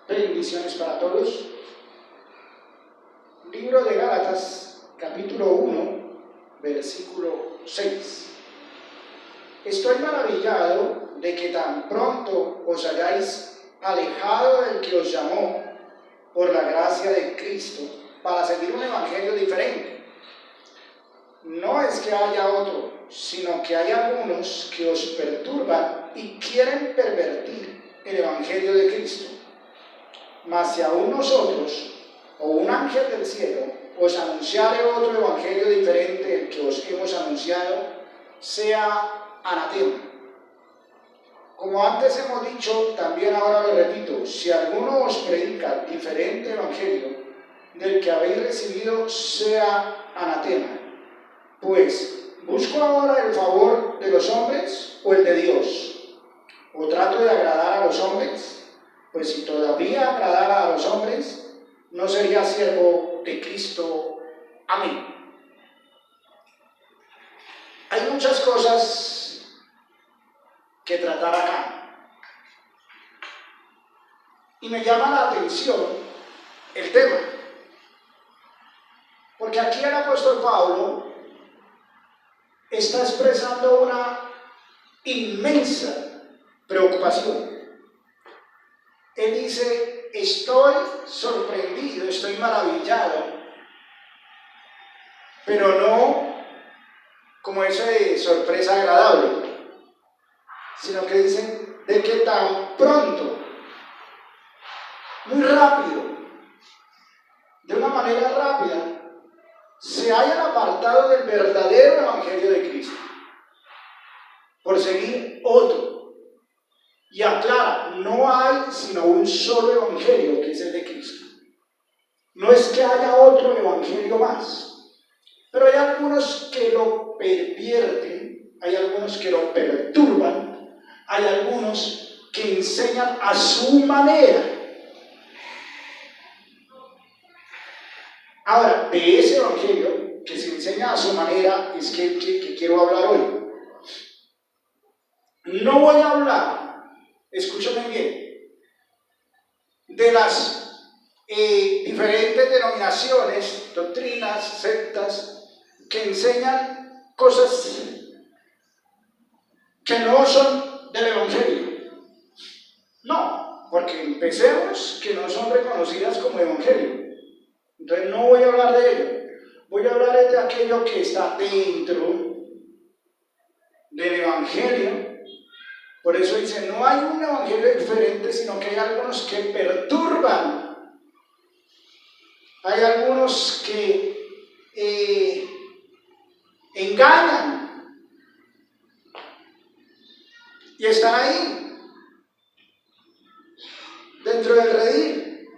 Bendiciones para todos. Libro de Gálatas, capítulo 1, versículo 6. Estoy maravillado de que tan pronto os hayáis alejado del que os llamó por la gracia de Cristo para seguir un evangelio diferente. No es que haya otro, sino que hay algunos que os perturban y quieren pervertir el evangelio de Cristo. Mas si aún nosotros, o un ángel del cielo, os anunciare otro evangelio diferente del que os hemos anunciado, sea anatema. Como antes hemos dicho, también ahora lo repito, si alguno os predica diferente evangelio del que habéis recibido, sea anatema. Pues, ¿busco ahora el favor de los hombres o el de Dios? ¿O trato de agradar a los hombres? Pues si todavía agradara a los hombres, no sería siervo de Cristo. Amén. Hay muchas cosas que tratar acá. Y me llama la atención el tema. Porque aquí el apóstol Pablo está expresando una inmensa preocupación. Él dice, estoy sorprendido, estoy maravillado, pero no como eso de sorpresa agradable, sino que dicen de que tan pronto, muy rápido, de una manera rápida, se hayan apartado del verdadero evangelio de Cristo por seguir otro. Y aclara, no hay sino un solo evangelio, que es el de Cristo. No es que haya otro evangelio más, pero hay algunos que lo pervierten, hay algunos que lo perturban, hay algunos que enseñan a su manera. Ahora, de ese evangelio que se enseña a su manera es que quiero hablar hoy. No voy a hablar, escúchame bien, de las diferentes denominaciones, doctrinas, sectas, que enseñan cosas que no son del evangelio. No, porque empecemos que no son reconocidas como evangelio. Entonces no voy a hablar de ello. Voy a hablar de aquello que está dentro del evangelio. Por eso dice, no hay un evangelio diferente, sino que hay algunos que perturban. Hay algunos que engañan. Y están ahí, dentro del redil.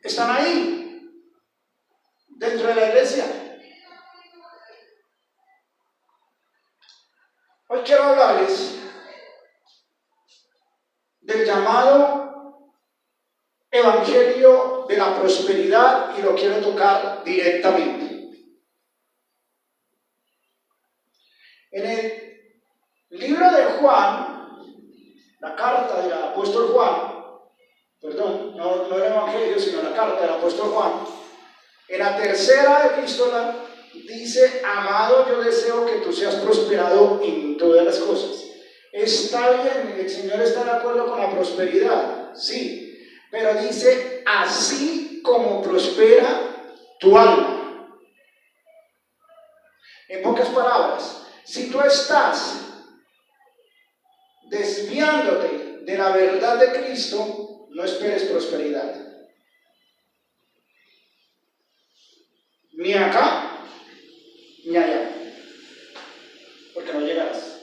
Están ahí, dentro de la iglesia. Hoy quiero hablarles del llamado evangelio de la prosperidad y lo quiero tocar directamente. En el libro de Juan, la carta del apóstol Juan, perdón, no el evangelio, sino la carta del apóstol Juan, en la tercera epístola dice, amado, yo deseo que tú seas prosperado en todas las cosas. Está bien, el Señor está de acuerdo con la prosperidad, sí, pero dice, así como prospera tu alma. En pocas palabras, si tú estás desviándote de la verdad de Cristo, no esperes prosperidad. Ni acá, ni allá, porque no llegarás.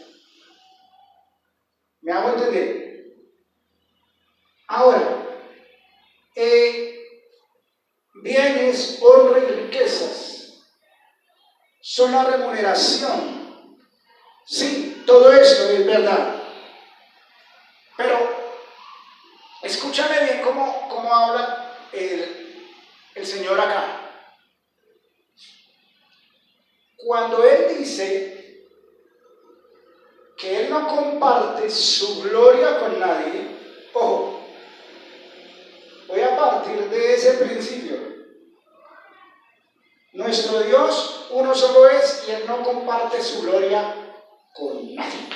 ¿Me hago entender? Ahora, bienes, honra y riquezas son la remuneración. Sí, todo esto es verdad. Pero, escúchame bien cómo habla el Señor acá. Cuando Él dice que Él no comparte su gloria con nadie, ojo, partir de ese principio. Nuestro Dios uno solo es y Él no comparte su gloria con nadie.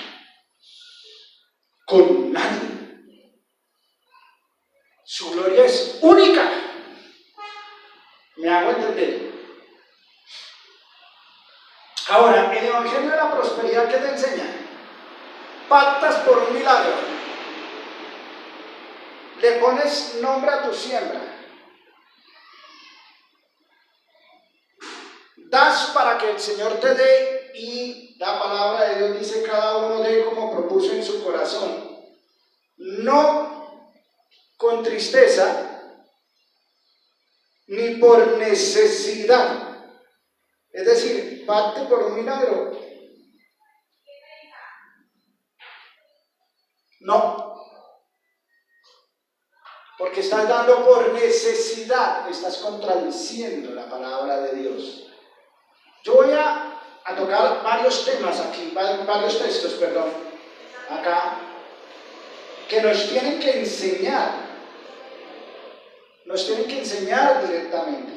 Con nadie. Su gloria es única. ¿Me hago entender? Ahora, el Evangelio de la Prosperidad, ¿qué te enseña? Pactas por un milagro. Le pones nombre a tu siembra. Das para que el Señor te dé y la palabra de Dios dice cada uno dé como propuso en su corazón. No con tristeza ni por necesidad. Es decir, pacte por un milagro. No. Porque estás dando por necesidad, estás contradiciendo la palabra de Dios. Yo voy a tocar varios temas aquí, varios textos, perdón, acá, que nos tienen que enseñar directamente.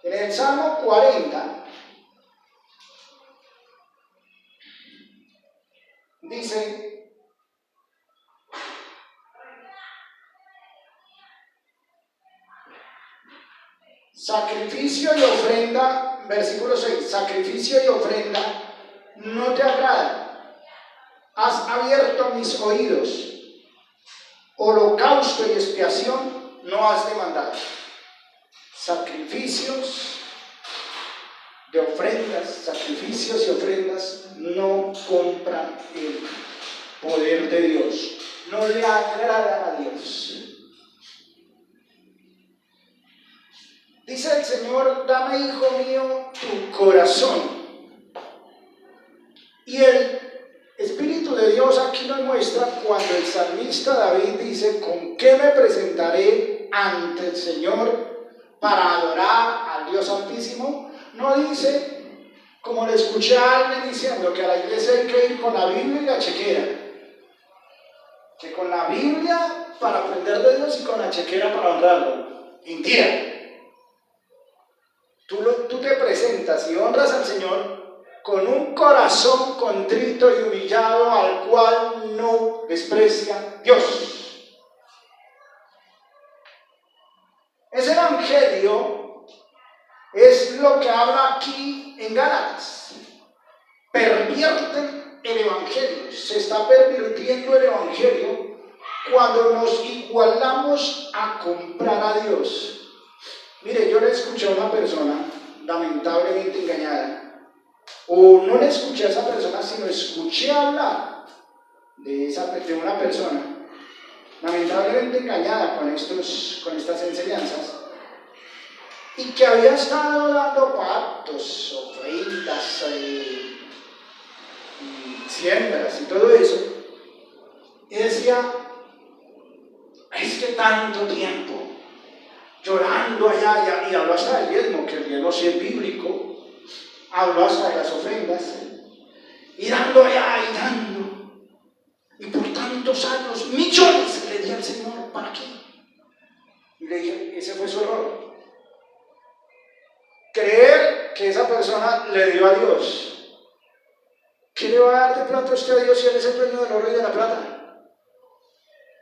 En el Salmo 40, dice, sacrificio y ofrenda, versículo 6, sacrificio y ofrenda no te agrada, has abierto mis oídos, holocausto y expiación no has demandado. Sacrificios de ofrendas, sacrificios y ofrendas no compran el poder de Dios, no le agrada a Dios. Dice el Señor, dame, hijo mío, tu corazón. Y el Espíritu de Dios aquí nos muestra cuando el salmista David dice, ¿con qué me presentaré ante el Señor para adorar al Dios Altísimo? No dice, como le escuché a alguien diciendo, que a la iglesia hay que ir con la Biblia y la chequera. Que con la Biblia para aprender de Dios y con la chequera para honrarlo. Mentira. Tú te presentas y honras al Señor con un corazón contrito y humillado al cual no desprecia Dios. Ese evangelio es lo que habla aquí en Gálatas. Pervierten el evangelio, se está pervirtiendo el evangelio cuando nos igualamos a comprar a Dios. Mire, yo le escuché a una persona lamentablemente engañada, o no le escuché a esa persona, sino escuché hablar de una persona lamentablemente engañada con estas enseñanzas, y que había estado dando pactos, ofrendas, siembras y todo eso, y decía, es que tanto tiempo llorando allá, y habló hasta del diezmo, que el diezmo sí es bíblico, habló hasta de las ofrendas, y dando allá y dando, y por tantos años, millones le di al Señor, ¿para qué? Y le dije, ese fue su error. Creer que esa persona le dio a Dios. ¿Qué le va a dar de plata a usted a Dios si Él es el dueño del oro y de la plata?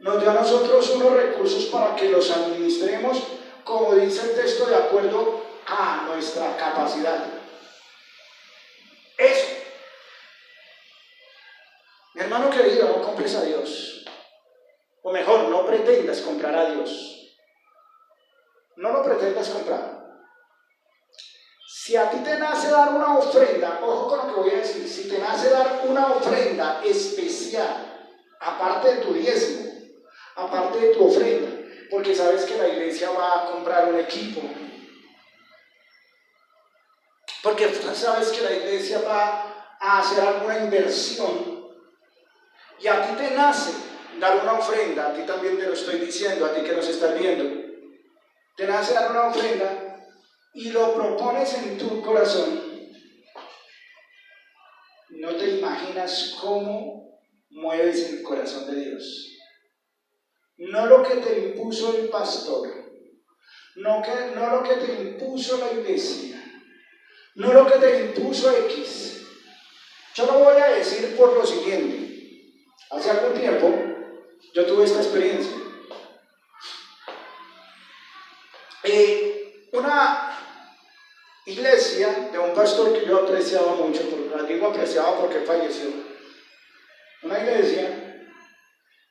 Nos dio a nosotros unos recursos para que los administremos, como dice el texto, de acuerdo a nuestra capacidad. Eso. Mi hermano querido, no compres a Dios. O mejor, no pretendas comprar a Dios. No lo pretendas comprar. Si a ti te nace dar una ofrenda, ojo con lo que voy a decir, si te nace dar una ofrenda especial, aparte de tu diezmo, aparte de tu ofrenda, porque sabes que la iglesia va a comprar un equipo, porque sabes que la iglesia va a hacer alguna inversión, y a ti te nace dar una ofrenda, a ti también te lo estoy diciendo, a ti que nos estás viendo, te nace dar una ofrenda y lo propones en tu corazón, no te imaginas cómo mueves el corazón de Dios. No lo que te impuso el pastor, no lo que te impuso la iglesia, no lo que te impuso X. Yo lo voy a decir por lo siguiente. Hace algún tiempo yo tuve esta experiencia. Una iglesia de un pastor que yo apreciaba mucho, la digo apreciaba porque falleció. Una iglesia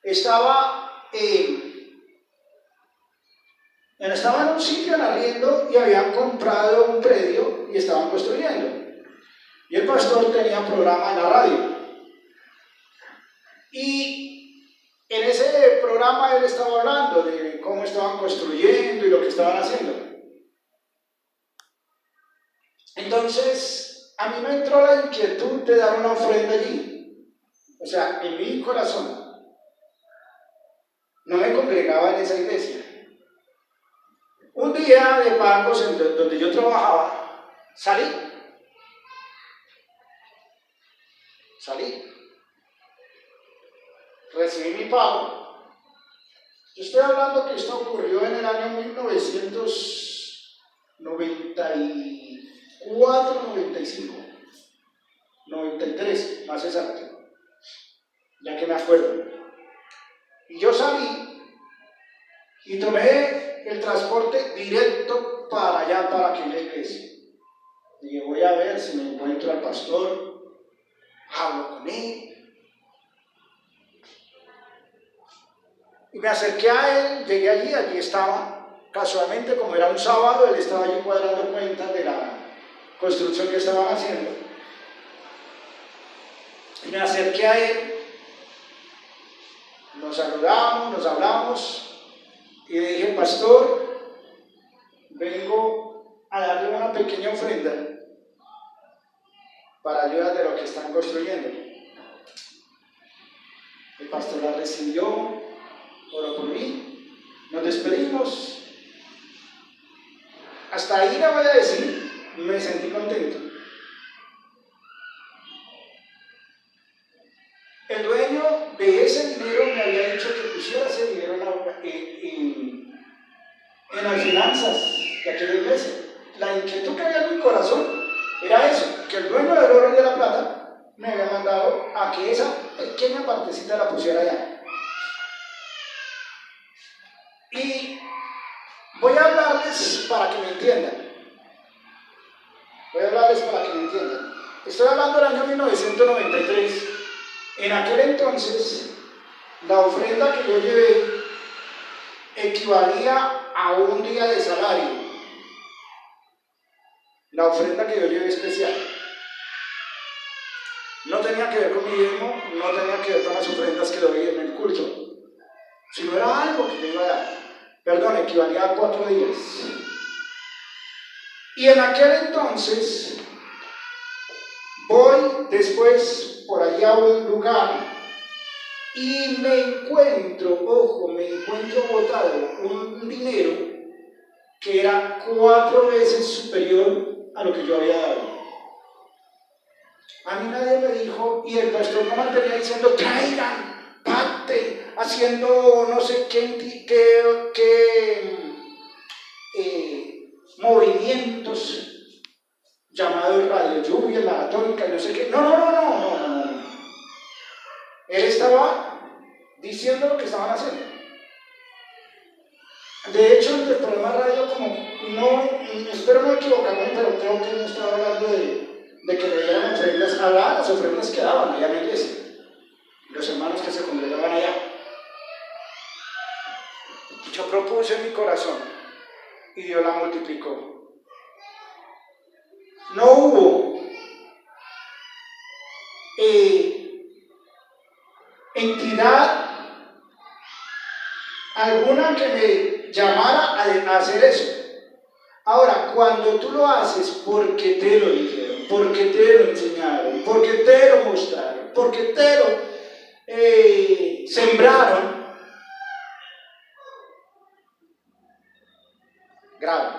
estaba en un sitio en arriendo y habían comprado un predio y estaban construyendo. Y el pastor tenía programa en la radio. Y en ese programa él estaba hablando de cómo estaban construyendo y lo que estaban haciendo. Entonces, a mí me entró la inquietud de dar una ofrenda allí. O sea, en mi corazón. No me congregaba en esa iglesia. Un día de pagos donde yo trabajaba, salí. Recibí mi pago. Yo estoy hablando que esto ocurrió en el año 1994, 95, 93, más exacto, ya que me acuerdo. Y yo salí y tomé el transporte directo para allá, para aquella iglesia. Dije, voy a ver si me encuentro al pastor, hablo con él. Y me acerqué a él, llegué allí estaba, casualmente como era un sábado, él estaba allí cuadrando cuentas de la construcción que estaban haciendo. Y me acerqué a él, nos saludamos, nos hablamos, y le dije, pastor, vengo a darle una pequeña ofrenda para ayudar de lo que están construyendo. El pastor la recibió, oró por mí, nos despedimos. Hasta ahí le voy a decir, me sentí contento. El dueño de ese dinero me había dicho que pusiera ese dinero en las finanzas de aquella iglesia. La inquietud que había en mi corazón era eso, que el dueño del oro y de la plata me había mandado a que esa pequeña partecita la pusiera allá. Y voy a hablarles para que me entiendan. Estoy hablando del año 1993. En aquel entonces, la ofrenda que yo llevé equivalía a un día de salario. La ofrenda que yo llevé especial. No tenía que ver con mi diezmo, no tenía que ver con las ofrendas que doy en el culto, sino era algo que yo iba a dar. Perdón, equivalía a 4 días. Y en aquel entonces, voy después por allá a un lugar y me encuentro botado un dinero que era 4 veces superior a lo que yo había dado. A mí nadie me dijo, y el pastor no mantenía diciendo, traigan, pacten, haciendo no sé qué movimientos llamados radio lluvia, maratónica, no sé qué. No. Él estaba diciendo lo que estaban haciendo. De hecho, el programa radio, espero no equivocarme, pero creo que no estaba hablando de que le dieran ofrendas, hablaban las ofrendas que daban allá en la iglesia, los hermanos que se congregaban allá. Yo propuse en mi corazón y Dios la multiplicó. No hubo entidad alguna que me llamara a hacer eso. Ahora, cuando tú lo haces porque te lo dijeron, porque te lo enseñaron, porque te lo mostraron, porque te lo sembraron, grave.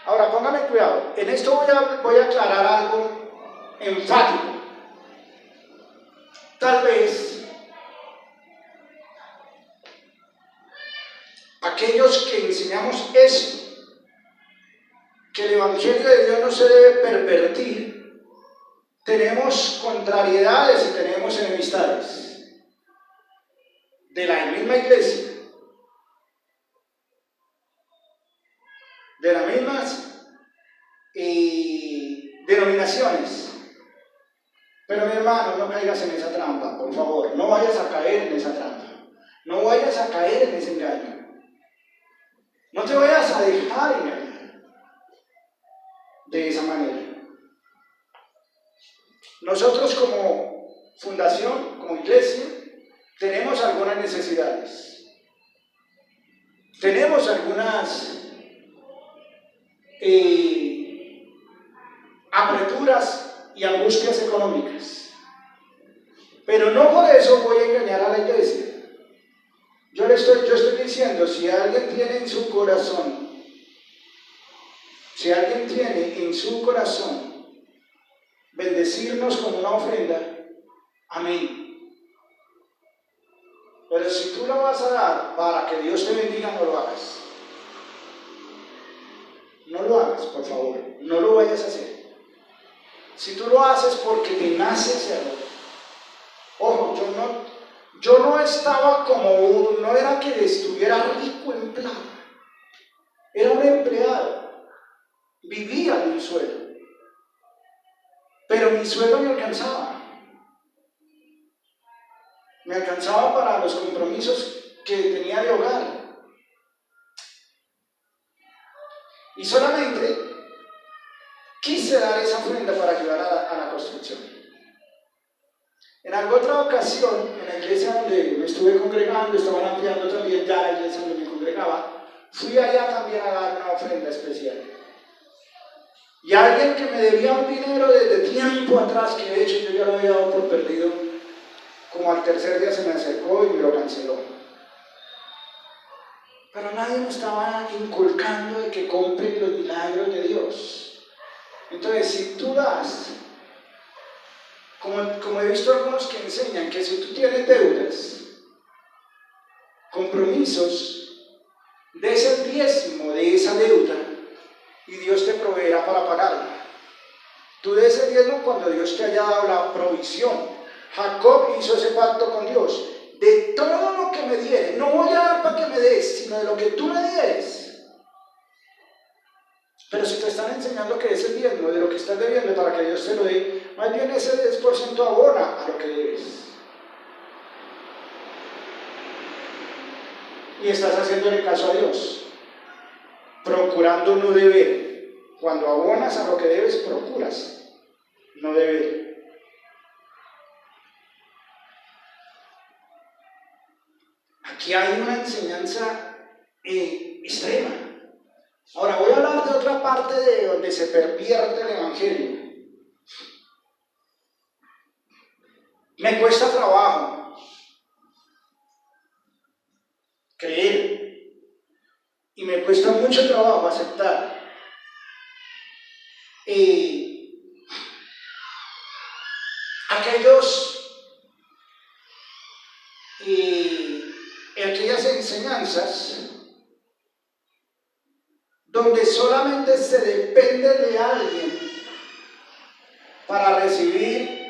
Ahora, póngame cuidado. En esto voy a aclarar algo enfático. Tal vez aquellos que enseñamos esto, que el Evangelio de Dios no se debe pervertir, tenemos contrariedades y tenemos enemistades de la misma iglesia, de las mismas denominaciones. Pero mi hermano, no caigas en esa trampa, por favor, no vayas a caer en esa trampa, no vayas a caer en ese engaño, no te vayas a dejar engañar de esa manera. Nosotros como fundación, como iglesia, tenemos algunas necesidades, tenemos algunas apreturas y angustias económicas, pero no por eso voy a engañar a la iglesia. Yo estoy diciendo, si alguien tiene en su corazón bendecirnos con una ofrenda, amén. Pero si tú lo vas a dar para que Dios te bendiga, no lo hagas. No lo hagas, por favor, no lo vayas a hacer. Si tú lo haces porque te nace hacerlo, ojo, yo no estaba no era que estuviera rico en plata, era un empleado, vivía de un sueldo, pero mi sueldo me alcanzaba para los compromisos que tenía de hogar, y solamente quise dar esa ofrenda para ayudar a la construcción. En alguna otra ocasión, en la iglesia donde me estuve congregando, estaban ampliando también ya la iglesia donde me congregaba, fui allá también a dar una ofrenda especial. Y alguien que me debía un dinero desde tiempo atrás, que de hecho yo ya lo había dado por perdido, como al tercer día se me acercó y me lo canceló. Pero nadie me estaba inculcando de que compren los milagros de Dios. Entonces, si tú das, como he visto algunos que enseñan que si tú tienes deudas, compromisos, des el diezmo de esa deuda y Dios te proveerá para pagarla. Tú des el diezmo cuando Dios te haya dado la provisión. Jacob hizo ese pacto con Dios. De todo lo que me dieres, no voy a dar para que me des, sino de lo que tú me dieres. Pero si te están enseñando que es el diezmo de lo que estás debiendo para que Dios te lo dé, más bien ese 10% abona a lo que debes. Y estás haciéndole caso a Dios, procurando no deber. Cuando abonas a lo que debes, procuras no deber. Aquí hay una enseñanza extrema. Ahora voy a hablar de otra parte de donde se pervierte el Evangelio. Me cuesta trabajo creer y me cuesta mucho trabajo aceptar aquellas enseñanzas donde solamente se depende de alguien para recibir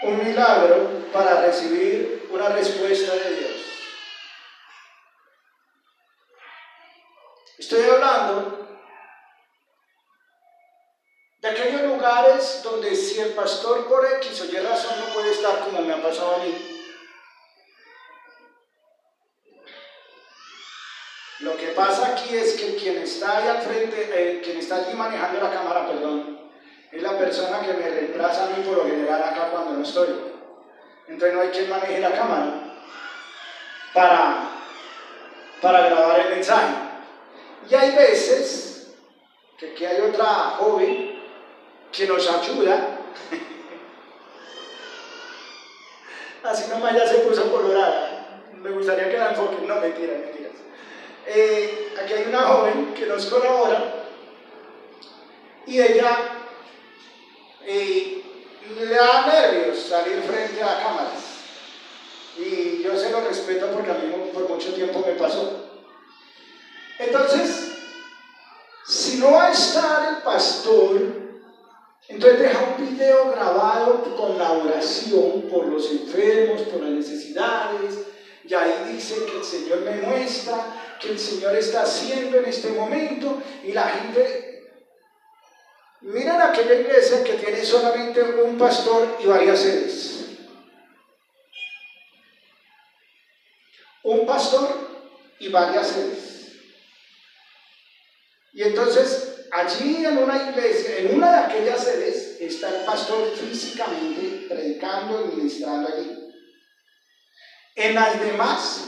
un milagro, para recibir una respuesta de Dios. Estoy hablando de aquellos lugares donde si el pastor por X o Y razón no puede estar, como me ha pasado a mí, lo que pasa aquí es que quien está ahí al frente, quien está allí manejando la cámara, es la persona que me reemplaza a mí por lo general acá cuando no estoy. Entonces no hay quien maneje la cámara para grabar el mensaje. Y hay veces que aquí hay otra joven que nos ayuda. Así nomás ya se puso colorada. Me gustaría que la enfoquen. No, mentiras. Aquí hay una joven que nos colabora y ella le da nervios salir frente a cámaras. Y yo se lo respeto porque a mí por mucho tiempo me pasó. Entonces, si no va a estar el pastor, entonces deja un video grabado con la oración por los enfermos, por las necesidades, y ahí dice que el Señor me muestra, que el Señor está haciendo en este momento, y la gente, miren aquella iglesia que tiene solamente un pastor y varias sedes. Un pastor y varias sedes. Y entonces, allí en una iglesia, en una de aquellas sedes, está el pastor físicamente predicando y ministrando allí. En las demás,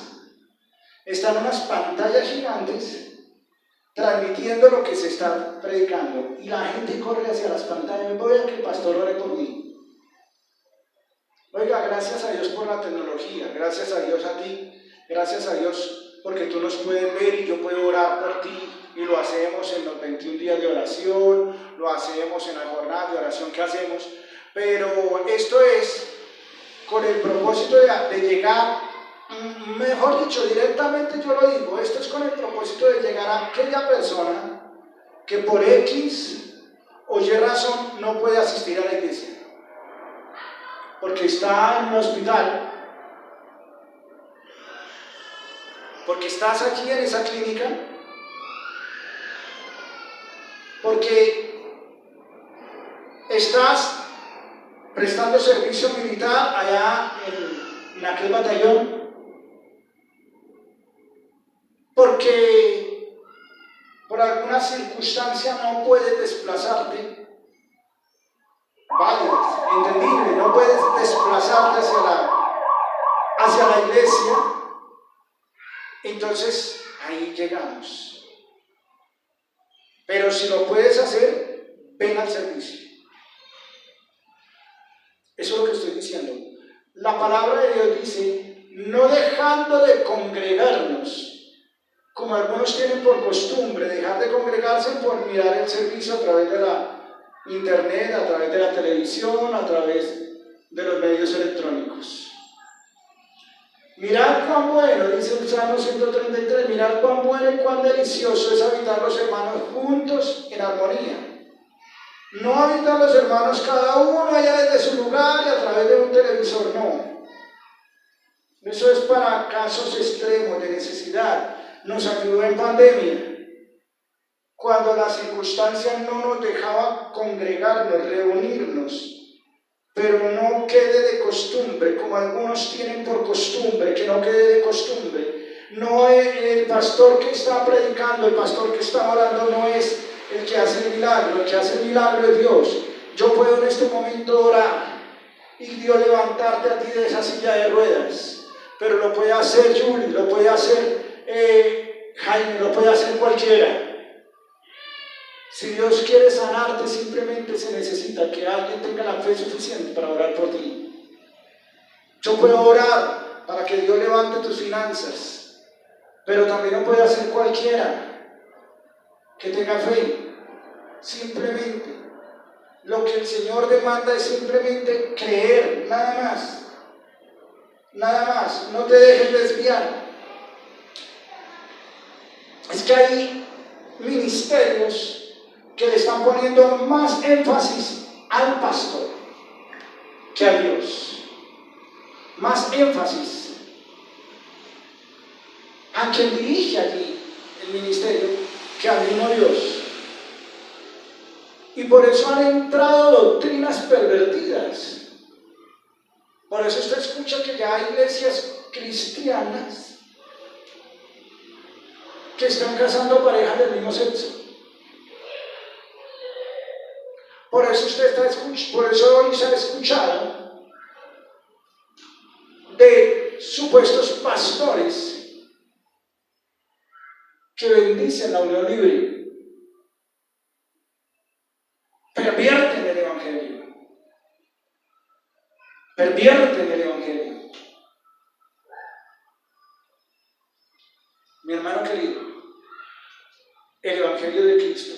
están unas pantallas gigantes transmitiendo lo que se está predicando. Y la gente corre hacia las pantallas. Voy a que el pastor ore por mí. Oiga, gracias a Dios por la tecnología, gracias a Dios a ti, gracias a Dios porque tú nos puedes ver y yo puedo orar por ti. Y lo hacemos en los 21 días de oración, lo hacemos en la jornada de oración que hacemos, pero esto es con el propósito de llegar, mejor dicho, directamente yo lo digo, esto es con el propósito de llegar a aquella persona que por X o Y razón no puede asistir a la iglesia, porque está en un hospital, porque estás aquí en esa clínica, porque estás prestando servicio militar allá en aquel batallón, porque por alguna circunstancia no puedes desplazarte, válidas, entendible, no puedes desplazarte hacia la iglesia, entonces ahí llegamos. Pero si lo puedes hacer, ven al servicio. Eso es lo que estoy diciendo. La palabra de Dios dice, no dejando de congregarnos, como algunos tienen por costumbre, dejar de congregarse por mirar el servicio a través de la internet, a través de la televisión, a través de los medios electrónicos. Mirad cuán bueno, dice el Salmo 133, mirad cuán bueno y cuán delicioso es habitar los hermanos juntos en armonía. No habitan los hermanos cada uno allá desde su lugar y a través de un televisor, no. Eso es para casos extremos de necesidad. Nos ayudó en pandemia, cuando las circunstancias no nos dejaban congregarnos, reunirnos. Pero no quede de costumbre, como algunos tienen por costumbre, que no quede de costumbre. No es el pastor que está predicando, el pastor que está orando no es el que hace el milagro es Dios. Yo puedo en este momento orar y Dios levantarte a ti de esa silla de ruedas, pero lo puede hacer Julie, lo puede hacer Jaime, lo puede hacer cualquiera. Si Dios quiere sanarte, simplemente se necesita que alguien tenga la fe suficiente para orar por ti. Yo puedo orar para que Dios levante tus finanzas, pero también lo puede hacer cualquiera que tenga fe. Simplemente, lo que el Señor demanda es simplemente creer, nada más. Nada más, no te dejes desviar. Es que hay ministerios que le están poniendo más énfasis al pastor que a Dios. Más énfasis a quien dirige allí el ministerio que al mismo Dios. Y por eso han entrado doctrinas pervertidas. Por eso usted escucha que ya hay iglesias cristianas que están casando parejas del mismo sexo. Por eso hoy se ha escuchado de supuestos pastores que bendicen la unión libre, pervierten el evangelio, Mi hermano querido, el evangelio de Cristo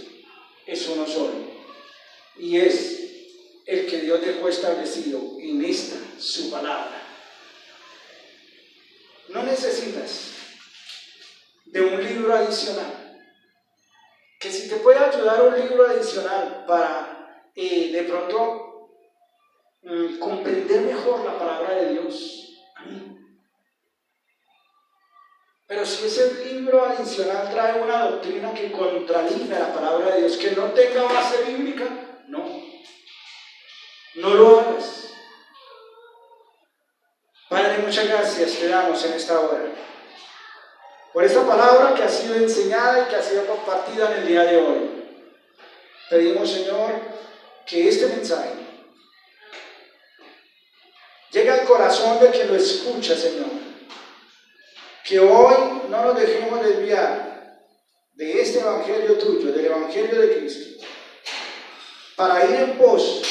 es uno solo. Y es el que Dios dejó establecido en esta, su palabra. No necesitas de un libro adicional. que si te puede ayudar un libro adicional para de pronto comprender mejor la palabra de Dios. Pero si ese libro adicional trae una doctrina que contradiga la palabra de Dios, que no tenga base bíblica, no lo hagas. Padre, muchas gracias te damos en esta hora por esta palabra que ha sido enseñada y que ha sido compartida en el día de hoy. Pedimos, Señor, que este mensaje llegue al corazón de quien lo escucha, Señor. Que hoy no nos dejemos desviar de este evangelio tuyo, del evangelio de Cristo, para ir en pos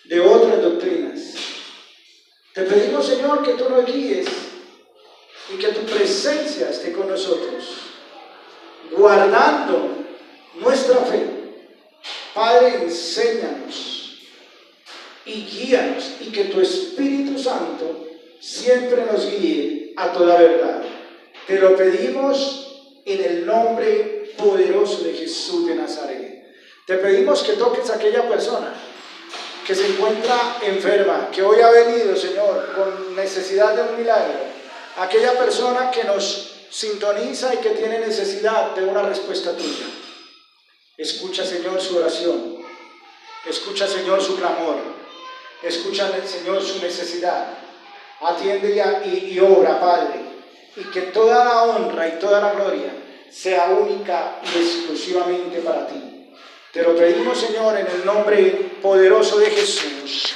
de otras doctrinas. Te pedimos, Señor, que tú nos guíes y que tu presencia esté con nosotros, guardando nuestra fe. Padre, enséñanos y guíanos, y que tu Espíritu Santo siempre nos guíe a toda verdad. Te lo pedimos en el nombre poderoso de Jesús de Nazaret. Te pedimos que toques a aquella persona que se encuentra enferma, que hoy ha venido, Señor, con necesidad de un milagro. Aquella persona que nos sintoniza y que tiene necesidad de una respuesta tuya. Escucha, Señor, su oración. Escucha, Señor, su clamor. Escucha, Señor, su necesidad. Atiende y obra, Padre. Y que toda la honra y toda la gloria sea única y exclusivamente para ti. Te lo pedimos, Señor, en el nombre poderoso de Jesús.